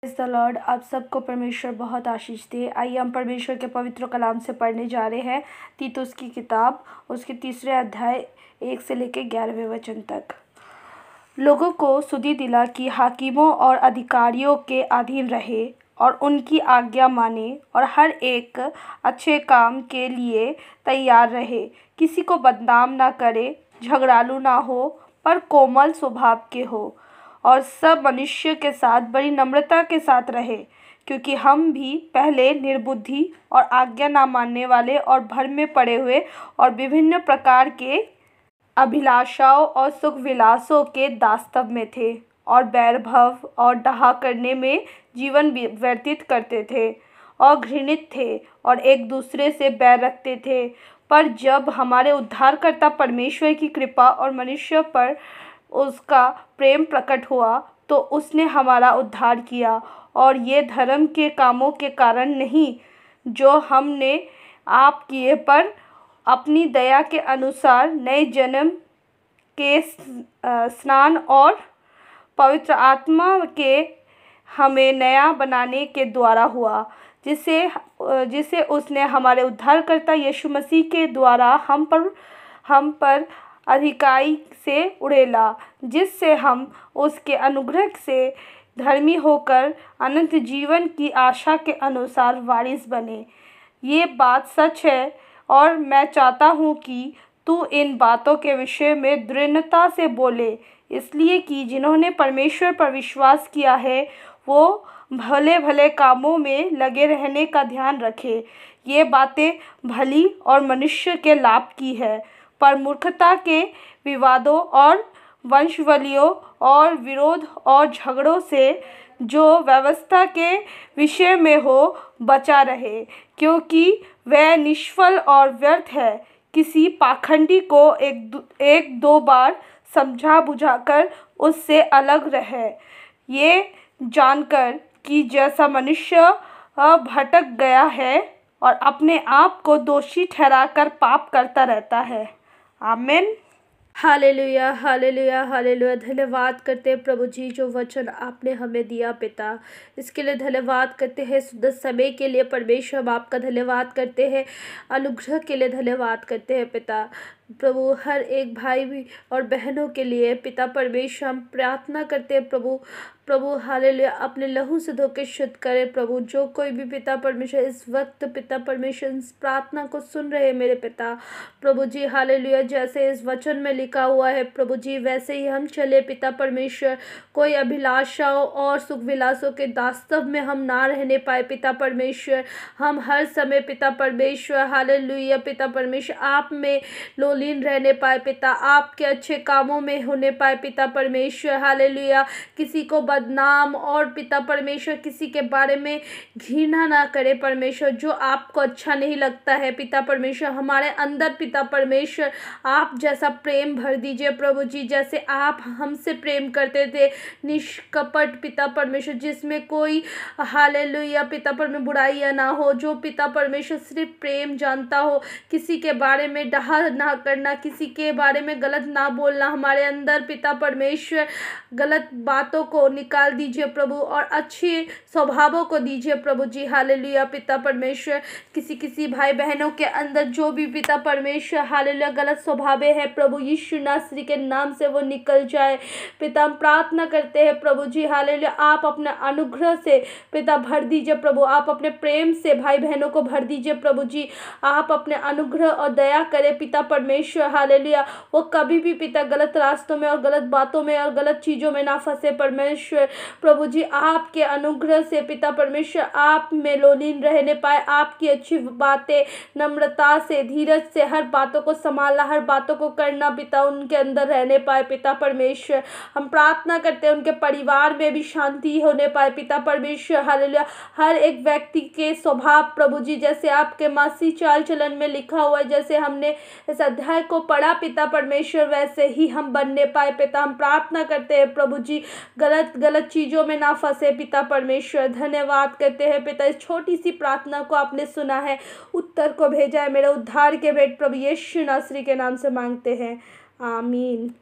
Praise the Lord. आप सबको परमेश्वर बहुत आशीष दे। आइए हम परमेश्वर के पवित्र कलाम से पढ़ने जा रहे हैं तीतुस की किताब, उसके 3 अध्याय 1 से लेकर 11वें वचन तक। लोगों को सुधि दिला कि हाकिमों और अधिकारियों के अधीन रहे और उनकी आज्ञा माने और हर एक अच्छे काम के लिए तैयार रहे। किसी को बदनाम ना करे, झगड़ालू ना हो, पर कोमल स्वभाव के हो और सब मनुष्य के साथ बड़ी नम्रता के साथ रहे, क्योंकि हम भी पहले निर्बुद्धि और आज्ञा ना मानने वाले और भर में पड़े हुए और विभिन्न प्रकार के अभिलाषाओं और सुख विलासों के दास्तव में थे और बैरभाव और डाहा करने में जीवन व्यतीत करते थे और घृणित थे और एक दूसरे से बैर रखते थे। पर जब हमारे उद्धारकर्ता परमेश्वर की कृपा और मनुष्य पर उसका प्रेम प्रकट हुआ, तो उसने हमारा उद्धार किया, और ये धर्म के कामों के कारण नहीं जो हमने आप किए, पर अपनी दया के अनुसार नए जन्म के स्नान और पवित्र आत्मा के हमें नया बनाने के द्वारा हुआ, जिसे उसने हमारे उद्धारकर्ता यीशु मसीह के द्वारा हम पर अधिकाई से उड़ेला, जिससे हम उसके अनुग्रह से धर्मी होकर अनंत जीवन की आशा के अनुसार वारिस बने। ये बात सच है, और मैं चाहता हूँ कि तू इन बातों के विषय में दृढ़ता से बोले, इसलिए कि जिन्होंने परमेश्वर पर विश्वास किया है वो भले भले कामों में लगे रहने का ध्यान रखे। ये बातें भली और मनुष्य के लाभ की है, पर मूर्खता के विवादों और वंशावलियों और विरोध और झगड़ों से जो व्यवस्था के विषय में हो बचा रहे, क्योंकि वह निष्फल और व्यर्थ है। किसी पाखंडी को एक दो बार समझा बुझाकर उससे अलग रहे, ये जानकर कि जैसा मनुष्य भटक गया है और अपने आप को दोषी ठहराकर पाप करता रहता है। आमीन। Hallelujah, hallelujah, hallelujah. धन्यवाद करते हैं प्रभु जी, जो वचन आपने हमें दिया पिता, इसके लिए धन्यवाद करते हैं। शुद्ध समय के लिए परमेश्वर हम आपका धन्यवाद करते हैं, अनुग्रह के लिए धन्यवाद करते हैं पिता। प्रभु हर एक भाई भी और बहनों के लिए पिता परमेश्वर हम प्रार्थना करते हैं प्रभु हालेलुया, अपने लहू से धो के शुद्ध करें प्रभु। जो कोई भी पिता परमेश्वर इस वक्त पिता परमेश्वर इस प्रार्थना को सुन रहे हैं मेरे पिता प्रभु जी हालेलुया, जैसे इस वचन में लिखा हुआ है प्रभु जी, वैसे ही हम चले पिता परमेश्वर। कोई अभिलाषाओं और सुख विलासों के दास्तव में हम ना रहने पाए पिता परमेश्वर। हम हर समय पिता परमेश्वर हालेलुया पिता परमेश्वर आप में लोलीन रहने पाए पिता, आपके अच्छे कामों में होने पाए पिता परमेश्वर हालेलुया। किसी को बदनाम और पिता परमेश्वर किसी के बारे में घृणा ना करे परमेश्वर, जो आपको अच्छा नहीं लगता है पिता परमेश्वर। हमारे अंदर पिता परमेश्वर आप जैसा प्रेम भर दीजिए प्रभु जी, जैसे आप हमसे प्रेम करते थे निष्कपट पिता परमेश्वर, जिसमें कोई हालेलुया पिता परमेश्वर बुराइयां ना हो, जो पिता परमेश्वर सिर्फ प्रेम जानता हो। किसी के बारे में डहा ना करना, किसी के बारे में गलत ना बोलना। हमारे अंदर पिता परमेश्वर गलत बातों को निकाल दीजिए प्रभु, और अच्छे स्वभावों को दीजिए प्रभु जी हालेलुया पिता परमेश्वर। किसी भाई बहनों के अंदर जो भी पिता परमेश्वर हालेलुया गलत स्वभाव है प्रभु यीशु नासरी के नाम से वो निकल जाए पिता। हम प्रार्थना करते हैं प्रभु जी हालेलुया, आप अपने अनुग्रह से पिता भर दीजिए प्रभु, आप अपने प्रेम से भाई बहनों को भर दीजिए प्रभु जी। आप अपने अनुग्रह और दया करें पिता परमेश्वर हालेलुया, वो कभी भी पिता गलत रास्तों में और गलत बातों में और गलत चीज़ों में ना फंसे परमेश्वर प्रभु जी। आपके अनुग्रह से पिता परमेश्वर आप में लोलीन रहने पाए, आपकी अच्छी बातें नम्रता से धीरज से हर बातों को संभालना, हर बातों को करना पिता उनके अंदर रहने पाए पिता परमेश्वर। हम प्रार्थना करते हैं उनके परिवार में भी शांति होने पाए पिता परमेश्वर हालेलुया। हर एक व्यक्ति के स्वभाव प्रभु जी, जैसे आपके मासी चाल चलन में लिखा हुआ है, जैसे हमने इस अध्याय को पढ़ा पिता परमेश्वर, वैसे ही हम बनने पाए पिता। हम प्रार्थना करते हैं प्रभु जी, गलत चीज़ों में ना फंसे पिता परमेश्वर। धन्यवाद करते हैं पिता, इस छोटी सी प्रार्थना को आपने सुना है, उत्तर को भेजा है। मेरे उद्धार के भेंट प्रभु यीशु नासरी के नाम से मांगते हैं, आमीन।